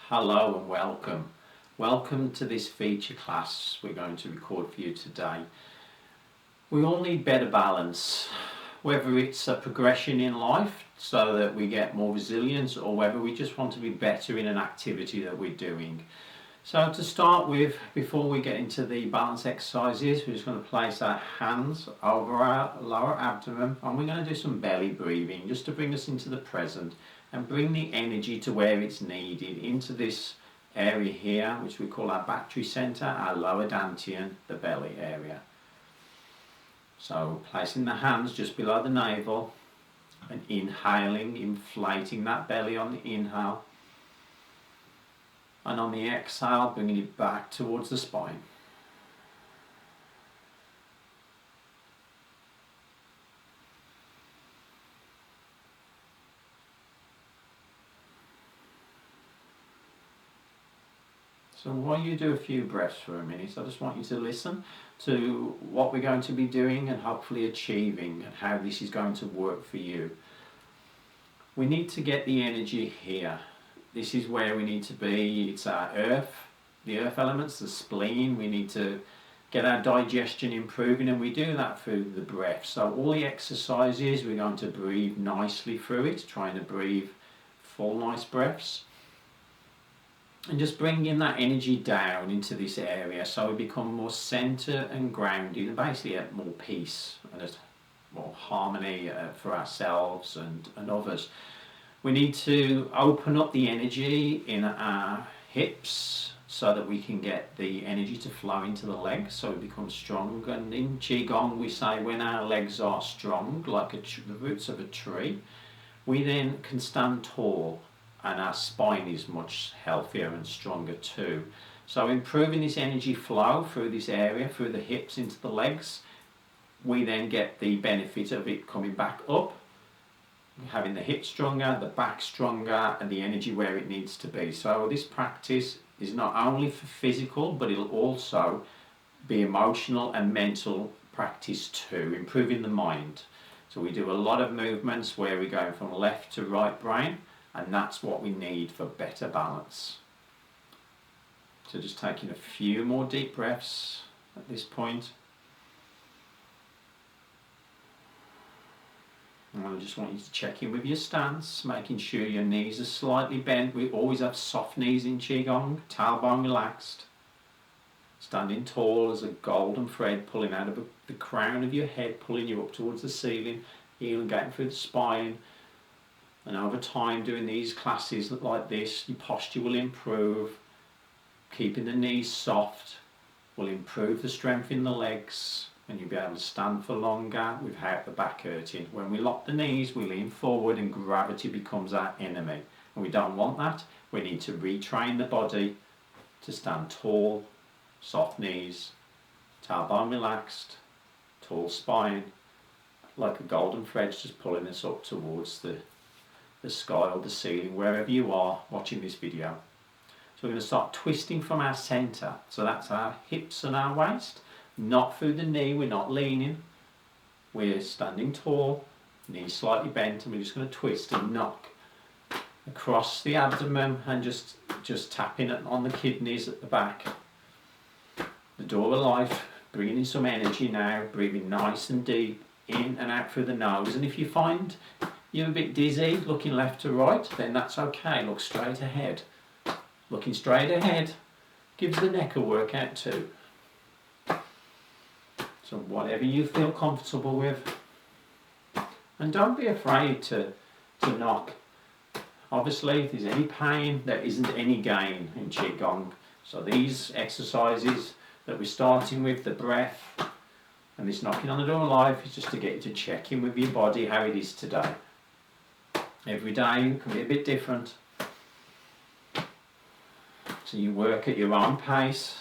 Hello and welcome. Welcome to this feature class we're going to record for you today. We all need better balance, whether it's a progression in life so that we get more resilience or whether we just want to be better in an activity that we're doing. So to start with, before we get into the balance exercises, we're just going to place our hands over our lower abdomen and we're going to do some belly breathing just to bring us into the present and bring the energy to where it's needed, into this area here, which we call our battery center, our lower dantian, the belly area. So placing the hands just below the navel and inhaling, inflating that belly on the inhale, and on the exhale bringing it back towards the spine. So while you do a few breaths for a minute, I just want you to listen to what we're going to be doing and hopefully achieving, and how this is going to work for you. We need to get the energy here. This is where we need to be. It's our earth, the earth elements, the spleen. We need to get our digestion improving, and we do that through the breath. So all the exercises, we're going to breathe nicely through it, trying to breathe full nice breaths. And just bringing that energy down into this area so we become more centered and grounded and basically at more peace and more harmony for ourselves and others. We need to open up the energy in our hips so that we can get the energy to flow into the legs so we become strong. And in Qigong we say when our legs are strong, like the roots of a tree, we then can stand tall, and our spine is much healthier and stronger too. So improving this energy flow through this area, through the hips into the legs, we then get the benefit of it coming back up, having the hips stronger, the back stronger, and the energy where it needs to be. So this practice is not only for physical, but it'll also be emotional and mental practice too, improving the mind. So we do a lot of movements where we go from left to right brain, and that's what we need for better balance. So just taking a few more deep breaths at this point. And I just want you to check in with your stance, making sure your knees are slightly bent. We always have soft knees in Qigong, tailbone relaxed. Standing tall as a golden thread pulling out of the crown of your head, pulling you up towards the ceiling, elongating through the spine. And over time, doing these classes like this, your posture will improve. Keeping the knees soft will improve the strength in the legs, and you'll be able to stand for longer without the back hurting. When we lock the knees, we lean forward and gravity becomes our enemy. And we don't want that. We need to retrain the body to stand tall, soft knees, tailbone relaxed, tall spine, like a golden thread just pulling us up towards the sky or the ceiling, wherever you are watching this video. So we're going to start twisting from our center. So that's our hips and our waist, not through the knee. We're not leaning. We're standing tall, knees slightly bent, and we're just going to twist and knock across the abdomen and just tapping on the kidneys at the back. The door of life, bringing in some energy now, breathing nice and deep in and out through the nose. And if you find you're a bit dizzy, looking left to right, then that's okay. Look straight ahead. Looking straight ahead gives the neck a workout too. So whatever you feel comfortable with. And don't be afraid to knock. Obviously, if there's any pain, there isn't any gain in Qigong. So these exercises that we're starting with, the breath and this knocking on the door of life, is just to get you to check in with your body, how it is today. Every day can be a bit different. So you work at your own pace.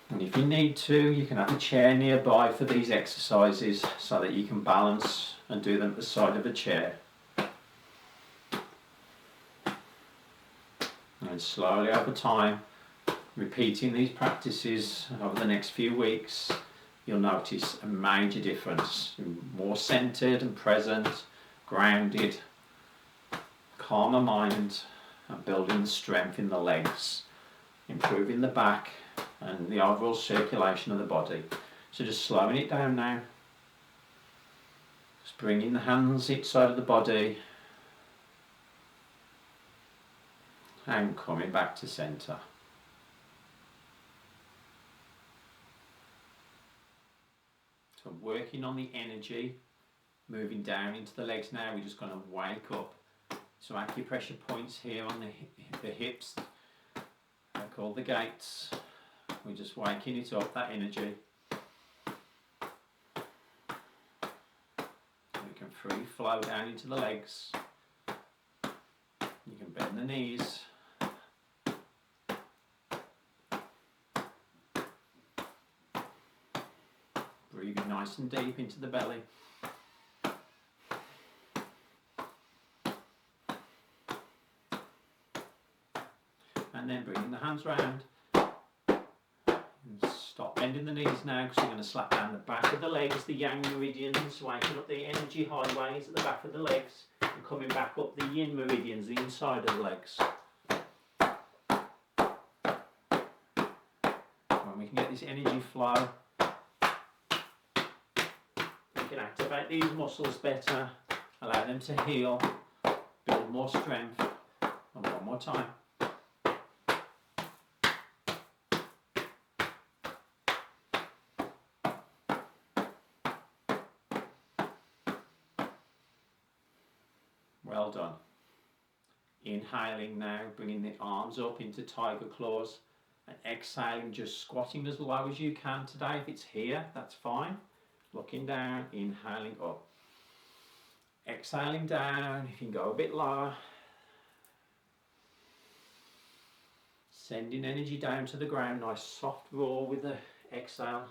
And if you need to, you can have a chair nearby for these exercises so that you can balance and do them at the side of a chair. And slowly over time, repeating these practices over the next few weeks, you'll notice a major difference. You're more centered and present, grounded, calmer mind and building strength in the legs, improving the back and the overall circulation of the body. So just slowing it down now. Just bringing the hands each side of the body and coming back to centre. So working on the energy, moving down into the legs now. We're just going to wake up some acupressure points here on the hips. They're called the gates. We're just waking it up, that energy. We can free flow down into the legs. You can bend the knees. Breathing nice and deep into the belly. And then bringing the hands round. And stop bending the knees now, because you're going to slap down the back of the legs, the yang meridians, waking up the energy highways at the back of the legs, and coming back up the yin meridians, the inside of the legs. When we can get this energy flow, we can activate these muscles better, allow them to heal, build more strength. And one more time. Well done. Inhaling now, bringing the arms up into tiger claws, and exhaling, just squatting as low as you can today. If it's here, that's fine. Looking down, inhaling up. Exhaling down, if you can go a bit lower. Sending energy down to the ground, nice soft roar with the exhale.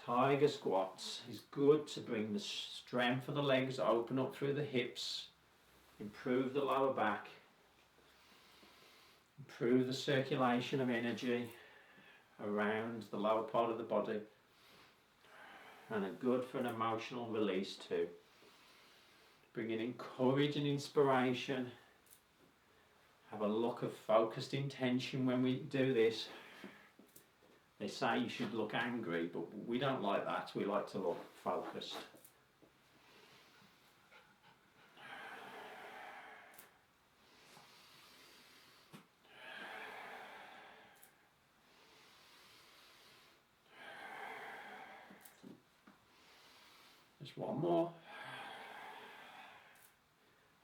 Tiger squats is good to bring the strength of the legs, open up through the hips, improve the lower back, improve the circulation of energy around the lower part of the body, and are good for an emotional release too. Bringing in courage and inspiration. Have a look of focused intention when we do this. They say you should look angry, but we don't like that. We like to look focused. Just one more.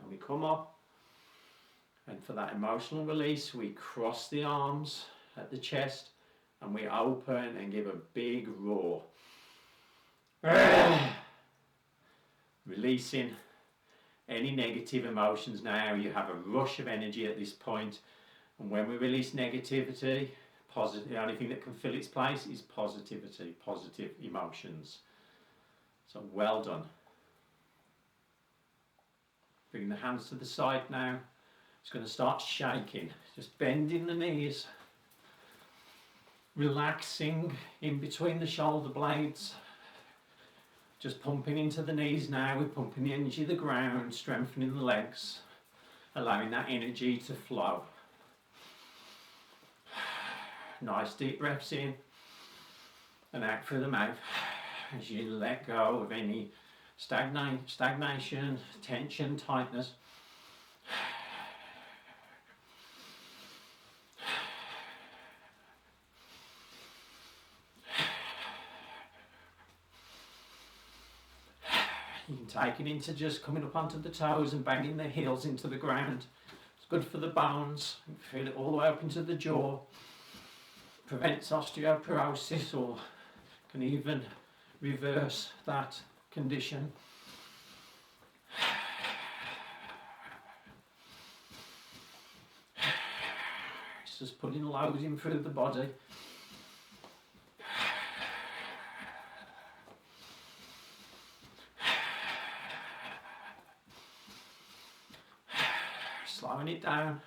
And we come up. And for that emotional release, we cross the arms at the chest and we open and give a big roar. Releasing any negative emotions now. You have a rush of energy at this point. And when we release negativity, the only thing that can fill its place is positivity, positive emotions. So well done. Bring the hands to the side now. It's going to start shaking, just bending the knees, relaxing in between the shoulder blades, just pumping into the knees now. We're pumping the energy to the ground, strengthening the legs, allowing that energy to flow. Nice deep breaths in and out through the mouth as you let go of any stagnation, tension, tightness. You can take it into just coming up onto the toes and banging the heels into the ground. It's good for the bones. You feel it all the way up into the jaw. Prevents osteoporosis, or can even reverse that condition. It's just putting loads in through the body. Slowing it down,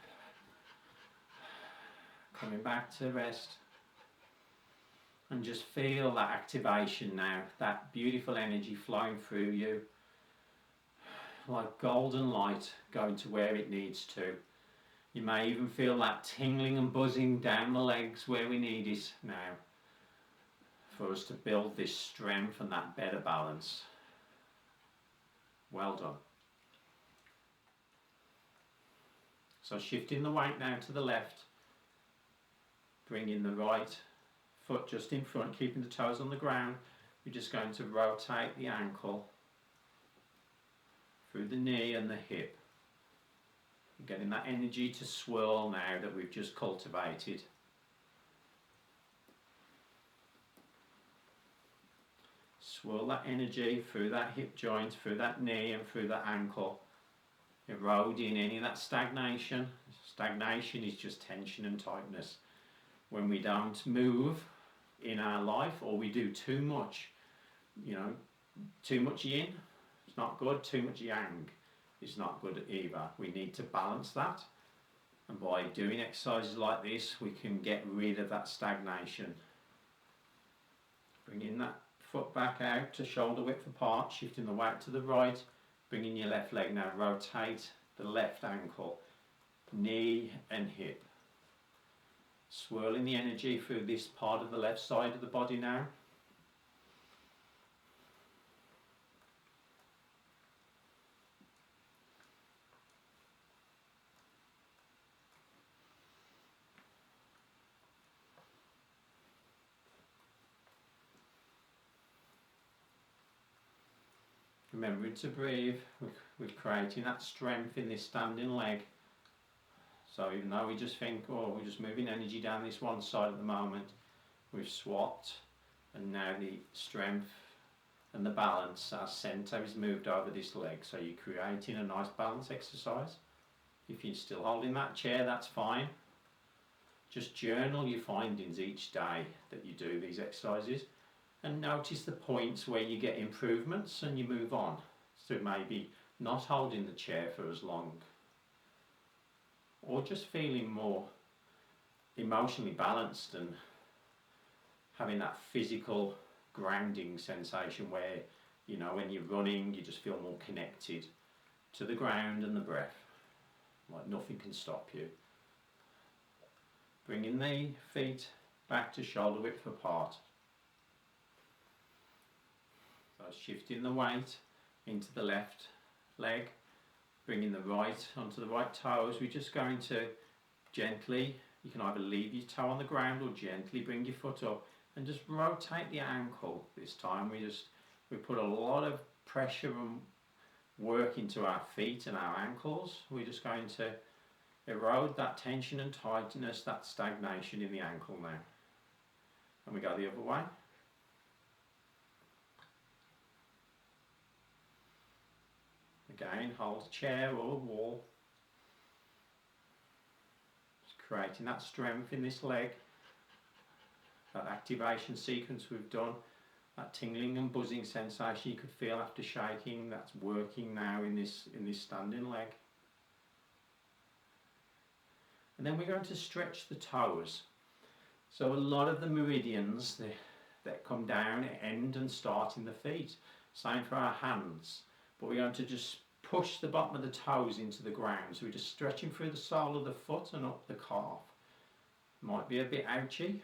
coming back to rest, and just feel that activation now, that beautiful energy flowing through you, like golden light going to where it needs to. You may even feel that tingling and buzzing down the legs where we need it now, for us to build this strength and that better balance. Well done. So shifting the weight now to the left, bringing the right foot just in front, keeping the toes on the ground. We're just going to rotate the ankle through the knee and the hip. Getting that energy to swirl now that we've just cultivated. Swirl that energy through that hip joint, through that knee and through that ankle, eroding any of that stagnation. Stagnation is just tension and tightness. When we don't move in our life, or we do too much, too much yin, it's not good, too much yang is not good either. We need to balance that, and by doing exercises like this we can get rid of that stagnation. Bringing that foot back out to shoulder width apart, shifting the weight to the right, bringing your left leg now, rotate the left ankle, knee and hip. Swirling the energy through this part of the left side of the body now. Remembering to breathe, we're creating that strength in this standing leg. So even though we just think, oh, we're just moving energy down this one side at the moment, we've swapped, and now the strength and the balance, our centre is moved over this leg. So you're creating a nice balance exercise. If you're still holding that chair, that's fine. Just journal your findings each day that you do these exercises, and notice the points where you get improvements and you move on. So maybe not holding the chair for as long, or just feeling more emotionally balanced and having that physical grounding sensation where, when you're running, you just feel more connected to the ground and the breath, like nothing can stop you. Bringing the feet back to shoulder width apart. So shifting the weight into the left leg, bringing the right onto the right toes. We're just going to gently, you can either leave your toe on the ground or gently bring your foot up and just rotate the ankle. This time we put a lot of pressure and work into our feet and our ankles. We're just going to erode that tension and tightness, that stagnation in the ankle now. And we go the other way. Again, hold a chair or a wall. Just creating that strength in this leg. That activation sequence we've done, that tingling and buzzing sensation you could feel after shaking, that's working now in this standing leg. And then we're going to stretch the toes. So a lot of the meridians that come down end and start in the feet. Same for our hands. But we're going to just push the bottom of the toes into the ground. So we're just stretching through the sole of the foot and up the calf. Might be a bit ouchy.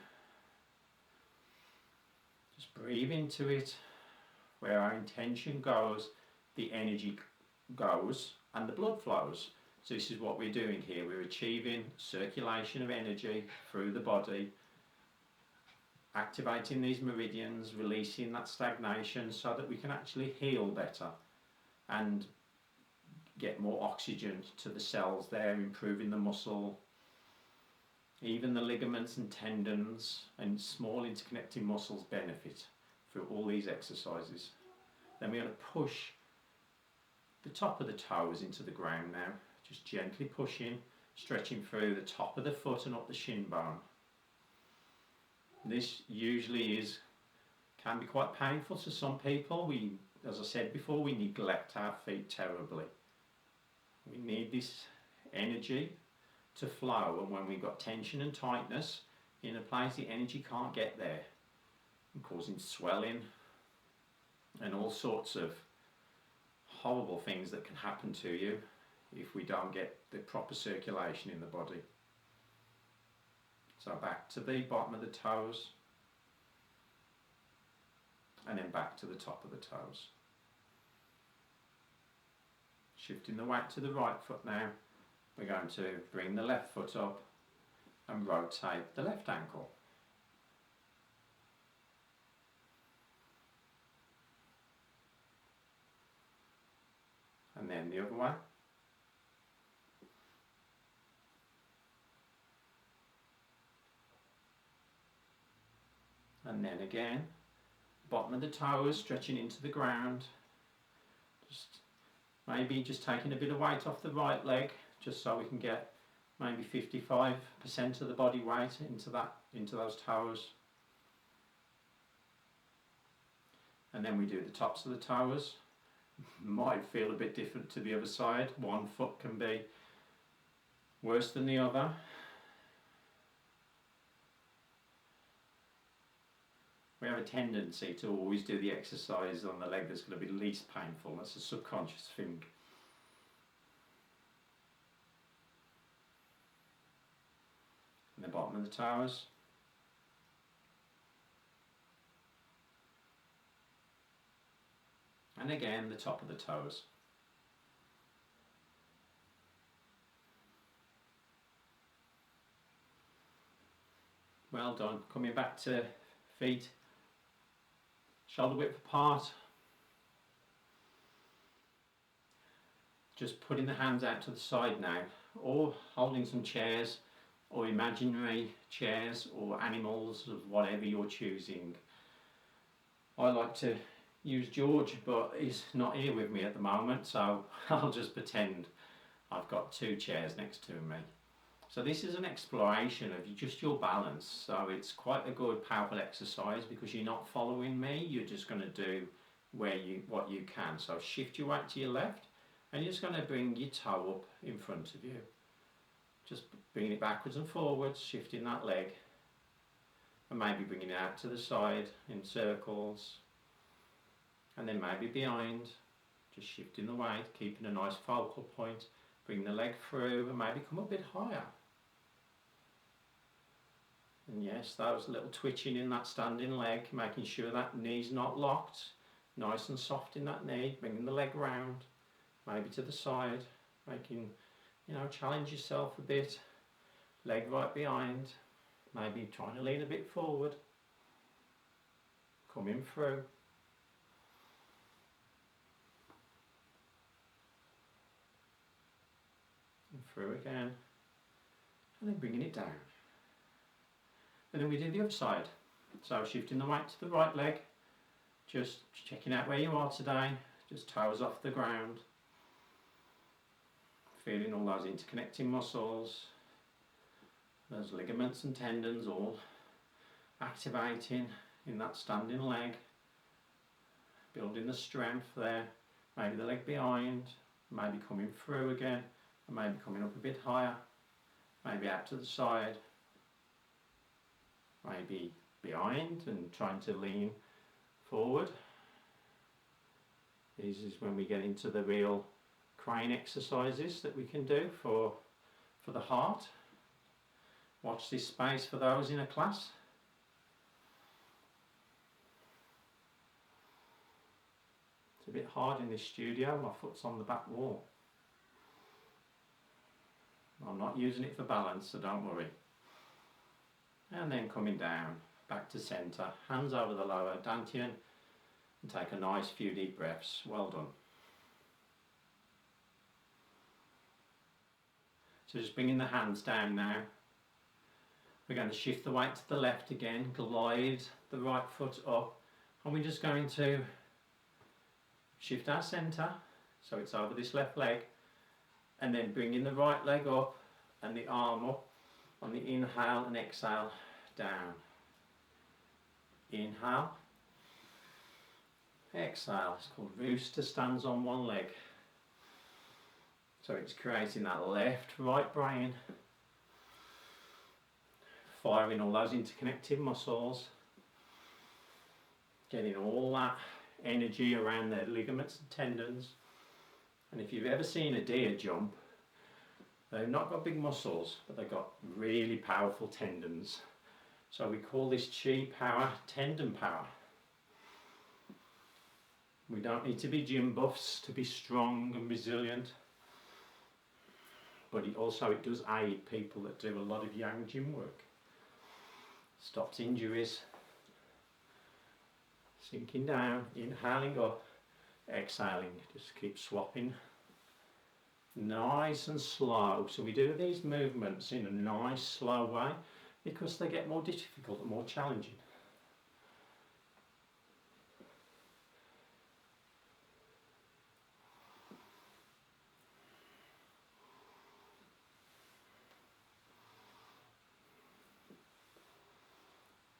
Just breathe into it. Where our intention goes, the energy goes and the blood flows. So this is what we're doing here. We're achieving circulation of energy through the body, activating these meridians, releasing that stagnation so that we can actually heal better and get more oxygen to the cells there, improving the muscle, even the ligaments and tendons and small interconnecting muscles benefit through all these exercises. Then we're going to push the top of the toes into the ground now, just gently pushing, stretching through the top of the foot and up the shin bone. This usually can be quite painful to some people. As I said before, we neglect our feet terribly. We need this energy to flow, and when we've got tension and tightness in a place, the energy can't get there, and causing swelling and all sorts of horrible things that can happen to you if we don't get the proper circulation in the body. So back to the bottom of the toes, and then back to the top of the toes. Shifting the weight to the right foot now, we're going to bring the left foot up and rotate the left ankle. And then the other way. And then again, bottom of the toes stretching into the ground. Maybe just taking a bit of weight off the right leg, just so we can get maybe 55% of the body weight into those toes. And then we do the tops of the toes. Might feel a bit different to the other side. One foot can be worse than the other. We have a tendency to always do the exercise on the leg that's going to be least painful. That's a subconscious thing. And the bottom of the toes. And again, the top of the toes. Well done. Coming back to feet, shoulder width apart. Just putting the hands out to the side now, or holding some chairs, or imaginary chairs, or animals of whatever you're choosing. I like to use George, but he's not here with me at the moment, so I'll just pretend I've got two chairs next to me. So this is an exploration of just your balance. So it's quite a good powerful exercise because you're not following me, you're just going to do what you can. So shift your weight to your left and you're just going to bring your toe up in front of you. Just bringing it backwards and forwards, shifting that leg and maybe bringing it out to the side in circles. And then maybe behind, just shifting the weight, keeping a nice focal point, bring the leg through and maybe come a bit higher. And yes, that was a little twitching in that standing leg, making sure that knee's not locked, nice and soft in that knee, bringing the leg round, maybe to the side, making, challenge yourself a bit, leg right behind, maybe trying to lean a bit forward, coming through. And through again, and then bringing it down. And then we do the other side. So shifting the weight to the right leg, just checking out where you are today, just toes off the ground, feeling all those interconnecting muscles, those ligaments and tendons all activating in that standing leg, building the strength there, maybe the leg behind, maybe coming through again, and maybe coming up a bit higher, maybe out to the side, maybe behind and trying to lean forward. This is when we get into the real crane exercises that we can do for the heart. Watch this space for those in a class. It's a bit hard in this studio, my foot's on the back wall. I'm not using it for balance, so don't worry. And then coming down, back to centre, hands over the lower dantian, and take a nice few deep breaths. Well done. So just bringing the hands down now. We're going to shift the weight to the left again, glide the right foot up, and we're just going to shift our centre, so it's over this left leg, and then bringing the right leg up and the arm up on the inhale and exhale down. Inhale, exhale. It's called rooster, stands on one leg. So it's creating that left right brain, firing all those interconnected muscles, getting all that energy around the ligaments and tendons, And if you've ever seen a deer jump, they've not got big muscles, but they've got really powerful tendons. So we call this chi power tendon power. We don't need to be gym buffs to be strong and resilient, but it does aid people that do a lot of yang gym work. Stops injuries. Sinking down, inhaling up, exhaling, just keep swapping. Nice and slow. So we do these movements in a nice slow way because they get more difficult and more challenging.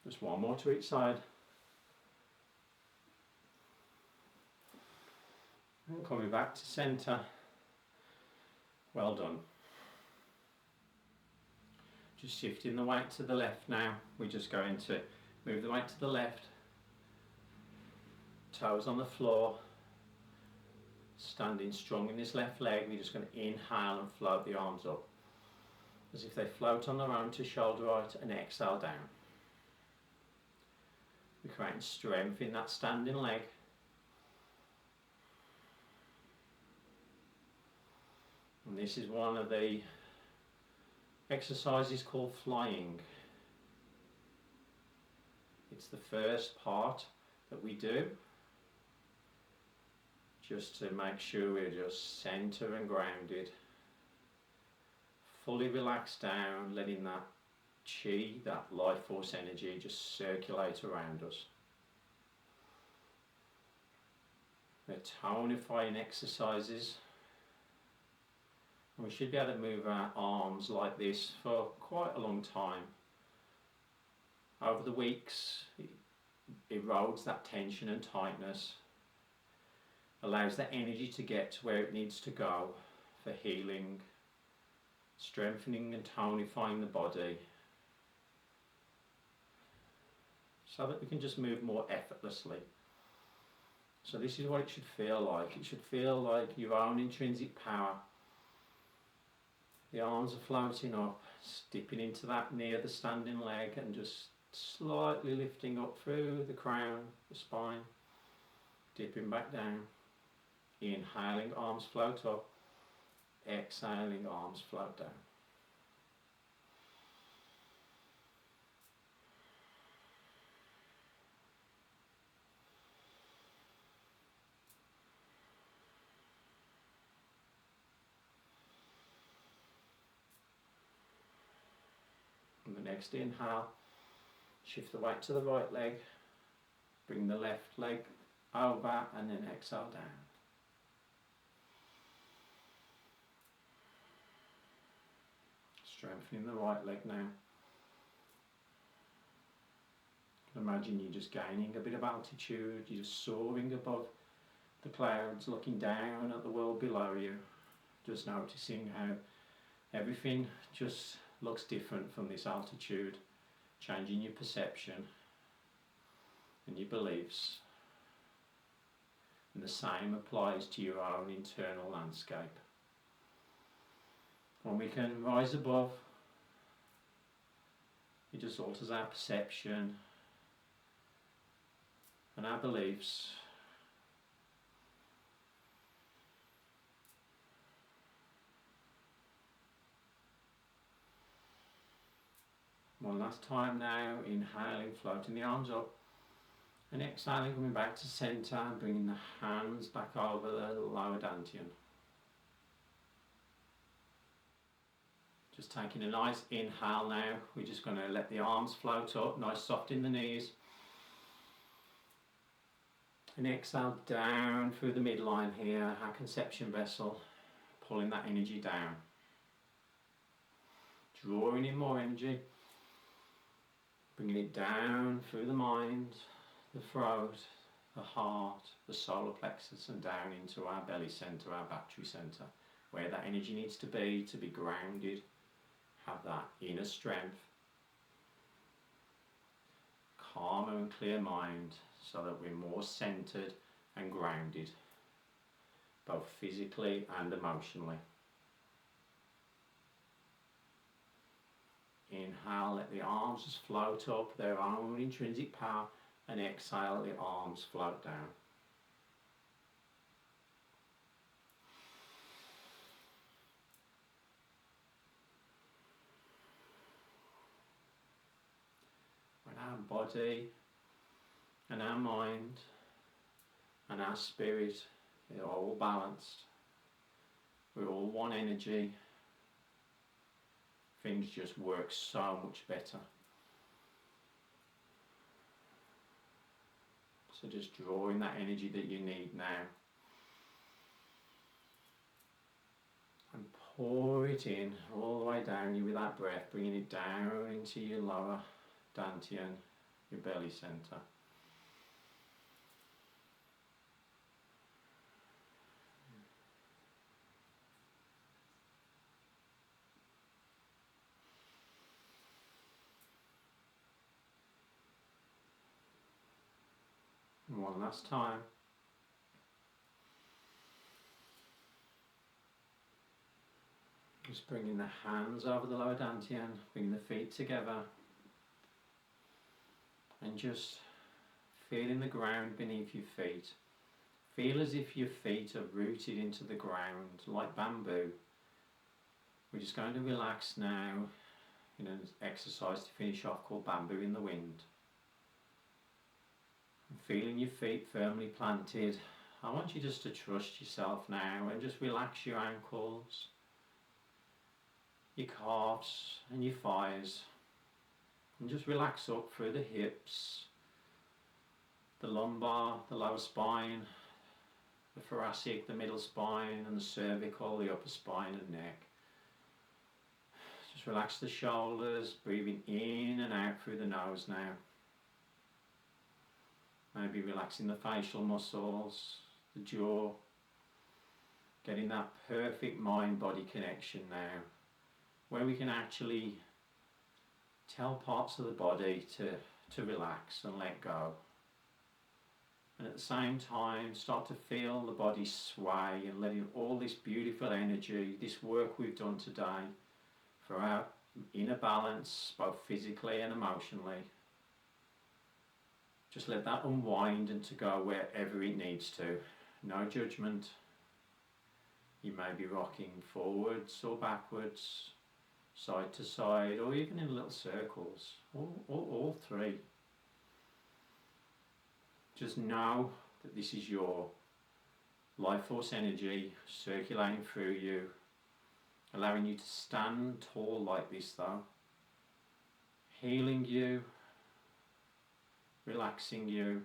Just one more to each side. And coming back to centre. Well done. Just shifting the weight to the left now. We're just going to move the weight to the left. Toes on the floor. Standing strong in this left leg. We're just going to inhale and float the arms up, as if they float on their own to shoulder height, and exhale down. We're creating strength in that standing leg. And this is one of the exercises called flying. It's the first part that we do, just to make sure we're just centre and grounded, fully relaxed down, letting that chi, that life force energy, just circulate around us. They're tonifying exercises. And we should be able to move our arms like this for quite a long time. Over the weeks, it erodes that tension and tightness, allows that energy to get to where it needs to go for healing, strengthening and tonifying the body, so that we can just move more effortlessly. So this is what it should feel like. It should feel like your own intrinsic power. The arms are floating up, dipping into that near the standing leg, and just slightly lifting up through the crown, the spine, dipping back down. Inhaling, arms float up. Exhaling, arms float down. And the next inhale, shift the weight to the right leg, bring the left leg over, and then exhale down. Strengthening the right leg now. Imagine you're just gaining a bit of altitude, you're just soaring above the clouds, looking down at the world below you, just noticing how everything just looks different from this altitude, changing your perception and your beliefs. And the same applies to your own internal landscape. When we can rise above, it just alters our perception and our beliefs. One last time now, inhaling, floating the arms up, and exhaling, coming back to centre and bringing the hands back over the lower dantian. Just taking a nice inhale now, we're just going to let the arms float up, nice soft in the knees. And exhale down through the midline here, our conception vessel, pulling that energy down. Drawing in more energy. Bringing it down through the mind, the throat, the heart, the solar plexus, and down into our belly centre, our battery centre, where that energy needs to be grounded, have that inner strength, calmer and clear mind, so that we're more centred and grounded. both physically and emotionally. Inhale, let the arms just float up, their own intrinsic power, and exhale, let the arms float down. When our body and our mind and our spirit are all balanced, we're all one energy, things just work so much better. So just draw in that energy that you need now and pour it in all the way down you with that breath, bringing it down into your lower dantian, your belly center. And one last time. Just bringing the hands over the lower dantian, bringing the feet together, and just feeling the ground beneath your feet. Feel as if your feet are rooted into the ground like bamboo. We're just going to relax now in an exercise to finish off called Bamboo in the Wind. And feeling your feet firmly planted, I want you just to trust yourself now and just relax your ankles, your calves and your thighs, and just relax up through the hips, the lumbar, the lower spine, the thoracic, the middle spine and the cervical, the upper spine and neck. Just relax the shoulders, breathing in and out through the nose now. Maybe relaxing the facial muscles, the jaw, getting that perfect mind-body connection now, where we can actually tell parts of the body to relax and let go. And at the same time, start to feel the body sway and letting all this beautiful energy, this work we've done today, for our inner balance, both physically and emotionally, just let that unwind and to go wherever it needs to. No judgment. You may be rocking forwards or backwards, side to side, or even in little circles, all three. Just know that this is your life force energy circulating through you, allowing you to stand tall like this though, healing you, relaxing you,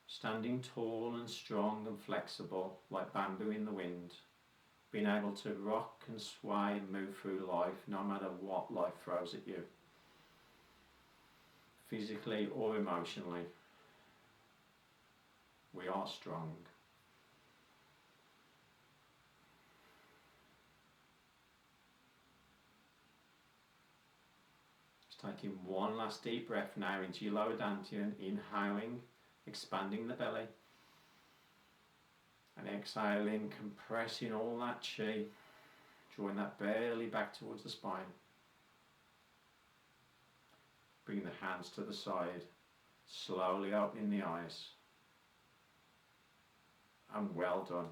standing tall and strong and flexible like bamboo in the wind, being able to rock and sway and move through life no matter what life throws at you, physically or emotionally. We are strong. Just taking one last deep breath now into your lower dantian, inhaling, expanding the belly, and exhaling, compressing all that chi, drawing that belly back towards the spine. Bringing the hands to the side, slowly opening the eyes. And well done.